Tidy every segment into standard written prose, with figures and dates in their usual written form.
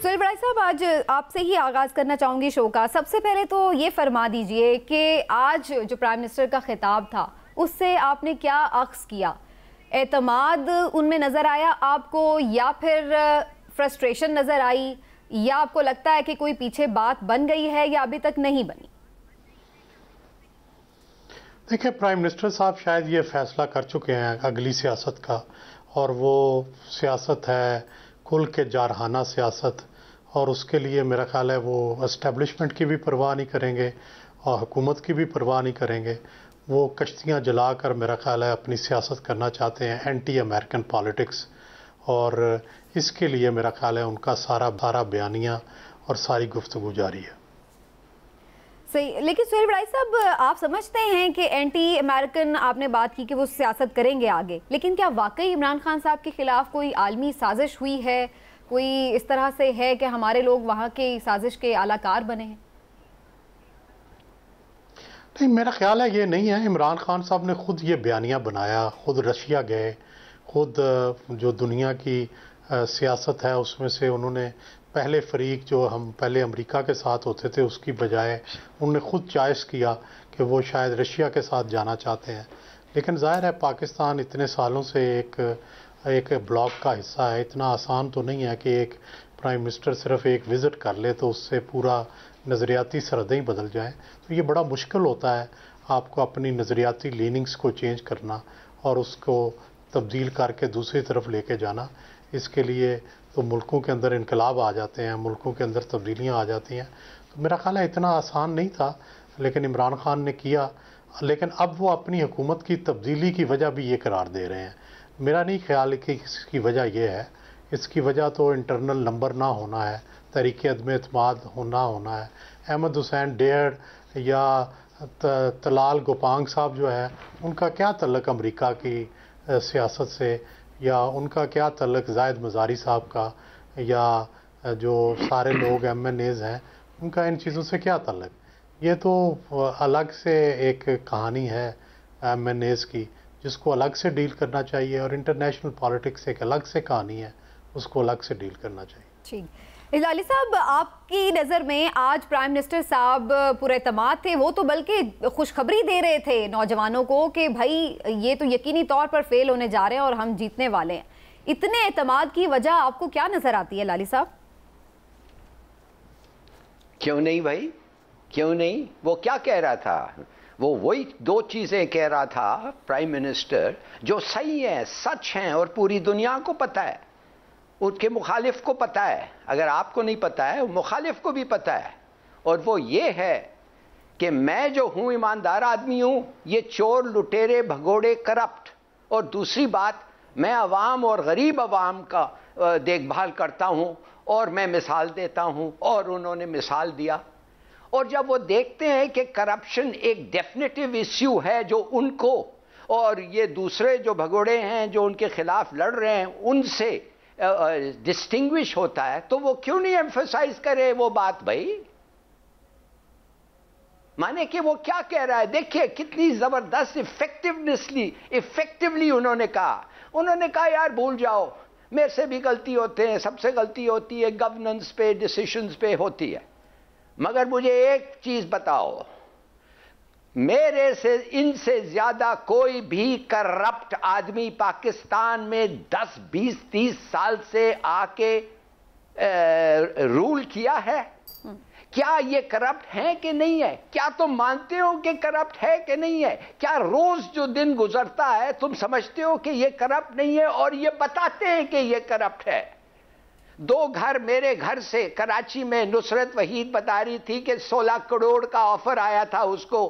سہیل بڑائی صاحب، آج آپ سے ہی آغاز کرنا چاہوں گی شو کا. سب سے پہلے تو یہ فرما دیجئے کہ آج جو پرائم منسٹر کا خطاب تھا اس سے آپ نے کیا اخذ کیا؟ اعتماد ان میں نظر آیا آپ کو، یا پھر فرسٹریشن نظر آئی، یا آپ کو لگتا ہے کہ کوئی پیچھے بات بن گئی ہے یا ابھی تک نہیں بنی؟ دیکھیں، پرائم منسٹر صاحب شاید یہ فیصلہ کر چکے ہیں اگلی سیاست کا، اور وہ سیاست ہے کھل کے جارحانہ سیاست، اور اس کے لیے میرا خیال ہے وہ اسٹیبلشمنٹ کی بھی پرواہ نہیں کریں گے اور حکومت کی بھی پرواہ نہیں کریں گے. وہ کشتیاں جلا کر میرا خیال ہے اپنی سیاست کرنا چاہتے ہیں، اینٹی امریکن پالیٹکس، اور اس کے لیے میرا خیال ہے ان کا سارا بیانیہ اور ساری گفتگو جاری ہے. صحیح، لیکن سہیل بڑائی صاحب، آپ سمجھتے ہیں کہ اینٹی امریکن آپ نے بات کی کہ وہ سیاست کریں گے آگے، لیکن کیا واقعی عمران خان صاحب کے خلاف کوئی عالمی سازش ہوئی ہے؟ کوئی اس طرح سے ہے کہ ہمارے لوگ وہاں کی سازش کے اعلی کار بنے ہیں؟ نہیں، میرا خیال ہے یہ نہیں ہے. عمران خان صاحب نے خود یہ بیانیہ بنایا، خود رشیا گئے، خود جو دنیا کی سیاست ہے اس میں سے انہوں نے پہلے فریق جو ہم پہلے امریکہ کے ساتھ ہوتے تھے اس کی بجائے انہوں نے خود چوائس کیا کہ وہ شاید رشیا کے ساتھ جانا چاہتے ہیں. لیکن ظاہر ہے پاکستان اتنے سالوں سے ایک بلاک کا حصہ ہے. اتنا آسان تو نہیں ہے کہ ایک پرائم منسٹر صرف ایک وزٹ کر لے تو اس سے پورا نظریاتی سرحدیں ہی بدل جائیں. تو یہ بڑا مشکل ہوتا ہے آپ کو اپنی نظریاتی لیننگز کو چینج کرنا اور اس کو تبدیل کر کے دوسری طرف لے کے جانا. اس کے لیے تو ملکوں کے اندر انقلاب آ جاتے ہیں، ملکوں کے اندر تبدیلیاں آ جاتی ہیں. تو میرا خیال ہے اتنا آسان نہیں تھا، لیکن عمران خان نے کیا. لیکن اب وہ اپنی حکومت کی تبدیلی کی وجہ بھی یہ قرار دے رہے ہیں. میرا نہیں خیال کہ اس کی وجہ یہ ہے. اس کی وجہ تو انٹرنل نمبر نہ ہونا ہے، تحریک عدم اعتماد ہونا ہے. احمد حسین ڈیڑھ یا طلال گوپانگ صاحب جو ہے ان کا کیا تعلق امریکہ کی سیاست سے، یا ان کا کیا تعلق زاہد مزاری صاحب کا، یا جو سارے لوگ ایم این ایز ہیں ان کا ان چیزوں سے کیا تعلق؟ یہ تو الگ سے ایک کہانی ہے ایم این ایز کی جس کو الگ سے ڈیل کرنا چاہیے، اور انٹرنیشنل پالیٹکس ایک الگ سے کہانی ہے، اس کو الگ سے ڈیل کرنا چاہیے. ٹھیک. ہلالی صاحب، آپ کی نظر میں آج پرائم منسٹر صاحب پر اعتماد تھے، وہ تو بلکہ خوشخبری دے رہے تھے نوجوانوں کو کہ بھائی یہ تو یقینی طور پر فیل ہونے جا رہے ہیں اور ہم جیتنے والے ہیں. اتنے اعتماد کی وجہ آپ کو کیا نظر آتی ہے ہلالی صاحب؟ کیوں نہیں بھائی، کیوں نہیں؟ وہ کیا کہہ رہا تھا؟ وہ وہی دو چیزیں کہہ رہا تھا پرائم منسٹر جو صحیح ہیں، سچ ہیں، اور پوری دنیا کو پتہ ہے، ان کے مخالف کو پتہ ہے. اگر آپ کو نہیں پتہ ہے مخالف کو بھی پتہ ہے. اور وہ یہ ہے کہ میں جو ہوں ایماندار آدمی ہوں، یہ چور لٹیرے بھگوڑے کرپٹ. اور دوسری بات، میں عوام اور غریب عوام کا دیکھ بھال کرتا ہوں اور میں مثال دیتا ہوں، اور انہوں نے مثال دیا. اور جب وہ دیکھتے ہیں کہ کرپشن ایک ڈیفینیٹو ایشو ہے جو ان کو اور یہ دوسرے جو بھگوڑے ہیں جو ان کے خلاف لڑ رہے ہیں ان سے ڈسٹنگوش ہوتا ہے، تو وہ کیوں نہیں ایمفسائز کرے وہ بات بھائی؟ مانے کہ وہ کیا کہہ رہا ہے، دیکھیے کتنی زبردست افیکٹولی انہوں نے کہا یار بھول جاؤ، میرے سے بھی غلطی ہوتے ہیں، سب سے غلطی ہوتی ہے، گورننس پہ ڈیسیشنز پہ ہوتی ہے، مگر مجھے ایک چیز بتاؤ، میرے سے ان سے زیادہ کوئی بھی کرپٹ آدمی پاکستان میں 10 20 30 سال سے آ کے رول کیا ہے؟ کیا یہ کرپٹ ہے کہ نہیں ہے؟ کیا تم مانتے ہو کہ کرپٹ ہے کہ نہیں ہے؟ کیا روز جو دن گزرتا ہے تم سمجھتے ہو کہ یہ کرپٹ نہیں ہے؟ اور یہ بتاتے ہیں کہ یہ کرپٹ ہے. 2 گھر میرے گھر سے کراچی میں نصرت وحید بتا رہی تھی کہ 16 کروڑ کا آفر آیا تھا اس کو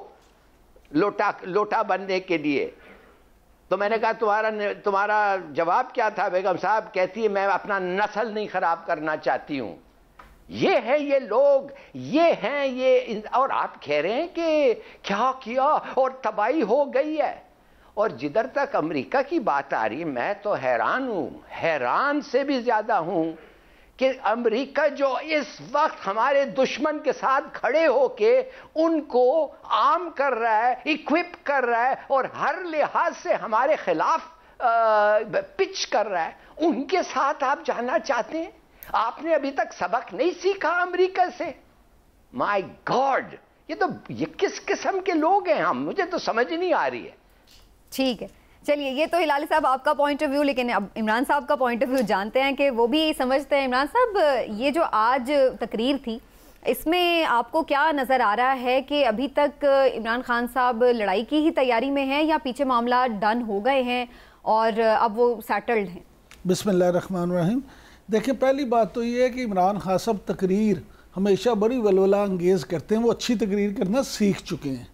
لوٹا بننے کے لیے. تو میں نے کہا تمہارا جواب کیا تھا بیگم صاحب؟ کہتی ہے میں اپنا نسل نہیں خراب کرنا چاہتی ہوں. یہ ہے یہ لوگ، یہ ہیں یہ، اور آپ کہہ رہے ہیں کہ کیا کیا اور تباہی ہو گئی ہے. اور جدھر تک امریکہ کی بات آ رہی، میں تو حیران ہوں، حیران سے بھی زیادہ ہوں کہ امریکہ جو اس وقت ہمارے دشمن کے ساتھ کھڑے ہو کے ان کو عام کر رہا ہے، اکوپ کر رہا ہے، اور ہر لحاظ سے ہمارے خلاف پچ کر رہا ہے، ان کے ساتھ آپ جانا چاہتے ہیں؟ آپ نے ابھی تک سبق نہیں سیکھا امریکہ سے؟ مائی گاڈ، یہ کس قسم کے لوگ ہیں ہم؟ مجھے تو سمجھ نہیں آ رہی ہے. ٹھیک ہے، چلیے یہ تو ہلالی صاحب آپ کا پوائنٹ آف ویو، لیکن اب عمران صاحب کا پوائنٹ آف ویو جانتے ہیں کہ وہ بھی سمجھتے ہیں. عمران صاحب، یہ جو آج تقریر تھی اس میں آپ کو کیا نظر آ رہا ہے کہ ابھی تک عمران خان صاحب لڑائی کی ہی تیاری میں ہیں یا پیچھے معاملات ڈن ہو گئے ہیں اور اب وہ سیٹلڈ ہیں؟ بسم اللہ الرحمن الرحیم. دیکھیں، پہلی بات تو یہ ہے کہ عمران خان صاحب تقریر ہمیشہ بڑی ولولہ انگیز کرتے ہیں. وہ اچھی تقریر کرنا سیکھ چکے ہیں،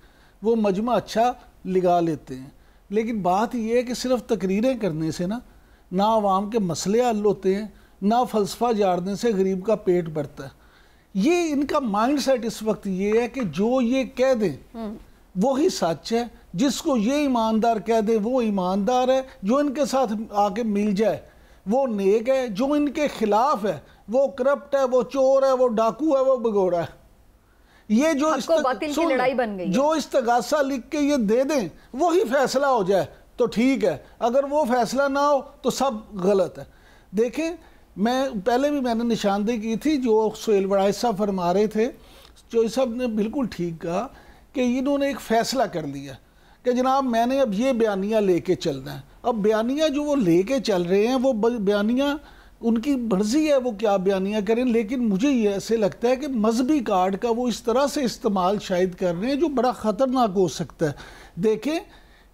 وہ مجمع اچھا لگا لیتے ہیں. لیکن بات یہ ہے کہ صرف تقریریں کرنے سے نہ عوام کے مسئلے حل ہوتے ہیں، نہ فلسفہ جاڑنے سے غریب کا پیٹ بھرتا ہے. یہ ان کا مائنڈ سیٹ اس وقت یہ ہے کہ جو یہ کہہ دیں وہی سچ ہے، جس کو یہ ایماندار کہہ دیں وہ ایماندار ہے، جو ان کے ساتھ آ کے مل جائے وہ نیک ہے، جو ان کے خلاف ہے وہ کرپٹ ہے، وہ چور ہے، وہ ڈاکو ہے، وہ بگوڑا ہے. یہ جو جو استغاثہ لکھ کے یہ دے دیں وہی فیصلہ ہو جائے تو ٹھیک ہے، اگر وہ فیصلہ نہ ہو تو سب غلط ہے. دیکھیں، پہلے بھی میں نے نشاندہی کی تھی، جو سہیل وڑائچ صاحب فرما رہے تھے، چوہدری صاحب نے بالکل ٹھیک کہا کہ انہوں نے ایک فیصلہ کر لیا کہ جناب میں نے اب یہ بیانیہ لے کے چلنا ہے. اب بیانیہ جو وہ لے کے چل رہے ہیں وہ بیانیہ ان کی مرضی ہے وہ کیا بیانیہ کریں، لیکن مجھے یہ ایسے لگتا ہے کہ مذہبی کارڈ کا وہ اس طرح سے استعمال شاید کر رہے ہیں جو بڑا خطرناک ہو سکتا ہے. دیکھیں،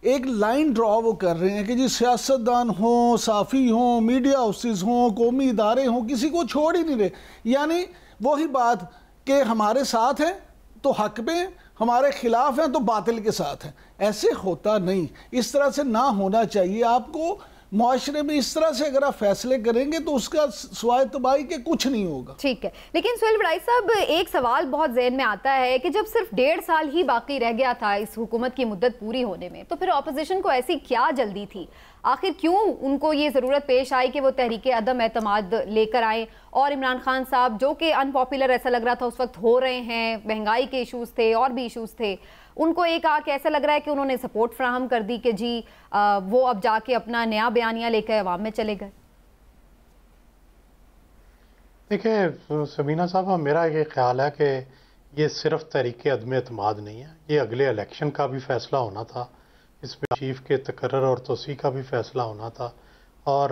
ایک لائن ڈرا وہ کر رہے ہیں کہ جی سیاستدان ہوں، صحافی ہوں، میڈیا ہاؤسز ہوں، قومی ادارے ہوں، کسی کو چھوڑ ہی نہیں رہے. یعنی وہی بات کہ ہمارے ساتھ ہیں تو حق پہ ہیں، ہمارے خلاف ہیں تو باطل کے ساتھ ہیں. ایسے ہوتا نہیں، اس طرح سے نہ ہونا چاہیے. آپ کو معاشرے میں اس طرح سے اگر آپ فیصلے کریں گے تو اس کا سوائے تباہی کے کچھ نہیں ہوگا. ٹھیک ہے، لیکن سہیل وڑائچ صاحب، ایک سوال بہت ذہن میں آتا ہے کہ جب صرف 1.5 سال ہی باقی رہ گیا تھا اس حکومت کی مدت پوری ہونے میں، تو پھر اپوزیشن کو ایسی کیا جلدی تھی؟ آخر کیوں ان کو یہ ضرورت پیش آئی کہ وہ تحریک عدم اعتماد لے کر آئیں؟ اور عمران خان صاحب جو کہ ان پاپولر ایسا لگ رہا تھا اس وقت ہو رہے ہیں، مہنگائی کے ایشوز تھے اور بھی ایشوز تھے، ان کو ایک آ کے ایسا لگ رہا ہے کہ انہوں نے سپورٹ فراہم کر دی کہ جی وہ اب جا کے اپنا نیا بیانیہ لے کے عوام میں چلے گئے. دیکھیں سمینہ صاحبہ، میرا یہ خیال ہے کہ یہ صرف تحریک عدم اعتماد نہیں ہے، یہ اگلے الیکشن کا بھی فیصلہ ہونا تھا، اس میں چیف کے تقرر اور توسیع کا بھی فیصلہ ہونا تھا، اور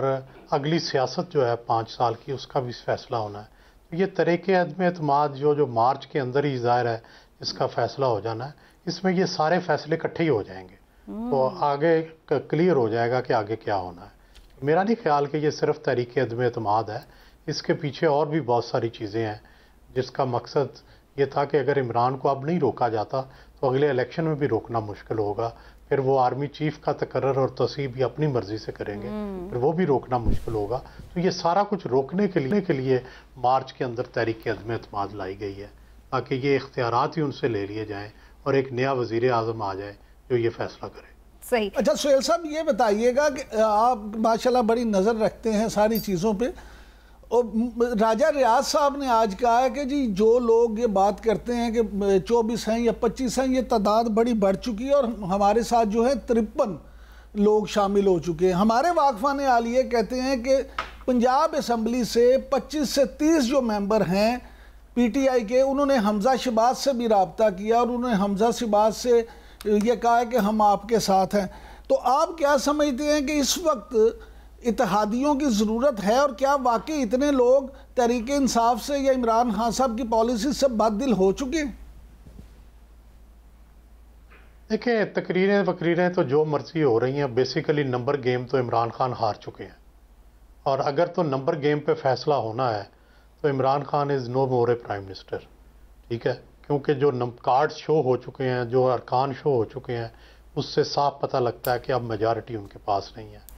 اگلی سیاست جو ہے 5 سال کی اس کا بھی فیصلہ ہونا ہے. تو یہ تحریک عدم اعتماد جو مارچ کے اندر ہی ظاہر ہے اس کا فیصلہ ہو جانا ہے، اس میں یہ سارے فیصلے اکٹھے ہی ہو جائیں گے تو آگے کلیئر ہو جائے گا کہ آگے کیا ہونا ہے. میرا نہیں خیال کہ یہ صرف تحریک عدم اعتماد ہے، اس کے پیچھے اور بھی بہت ساری چیزیں ہیں جس کا مقصد یہ تھا کہ اگر عمران کو اب نہیں روکا جاتا تو اگلے الیکشن میں بھی روکنا مشکل ہوگا، پھر وہ آرمی چیف کا تقرر اور توسیع بھی اپنی مرضی سے کریں گے، پھر وہ بھی روکنا مشکل ہوگا. تو یہ سارا کچھ روکنے کے لیے مارچ کے اندر تحریک عدم اعتماد لائی گئی ہے تاکہ یہ اختیارات ہی ان سے لے لیے جائیں اور ایک نیا وزیر اعظم آ جائے جو یہ فیصلہ کرے. صحیح. اچھا سہیل صاحب، یہ بتائیے گا کہ آپ ماشاءاللہ بڑی نظر رکھتے ہیں ساری چیزوں پہ، اور راجہ ریاض صاحب نے آج کہا ہے کہ جی جو لوگ یہ بات کرتے ہیں کہ 24 ہیں یا 25 ہیں، یہ تعداد بڑی بڑھ چکی ہے اور ہمارے ساتھ جو ہے 53 لوگ شامل ہو چکے ہیں. ہمارے واقفان عالیہ کہتے ہیں کہ پنجاب اسمبلی سے 25 سے 30 جو ممبر ہیں پی ٹی آئی کے، انہوں نے حمزہ شہباز سے بھی رابطہ کیا اور انہوں نے حمزہ شہباز سے یہ کہا ہے کہ ہم آپ کے ساتھ ہیں. تو آپ کیا سمجھتے ہیں کہ اس وقت اتحادیوں کی ضرورت ہے، اور کیا واقعی اتنے لوگ تحریک انصاف سے یا عمران خان صاحب کی پالیسی سے بد دل ہو چکے ہیں؟ دیکھیں، تقریریں تو جو مرضی ہو رہی ہیں، بیسیکلی نمبر گیم تو عمران خان ہار چکے ہیں، اور اگر تو نمبر گیم پہ فیصلہ ہونا ہے تو عمران خان از نو مور اے پرائم منسٹر. ٹھیک ہے، کیونکہ جو کارڈ شو ہو چکے ہیں، جو ارکان شو ہو چکے ہیں، اس سے صاف پتہ لگتا ہے کہ اب میجارٹی ان کے پاس نہیں ہے.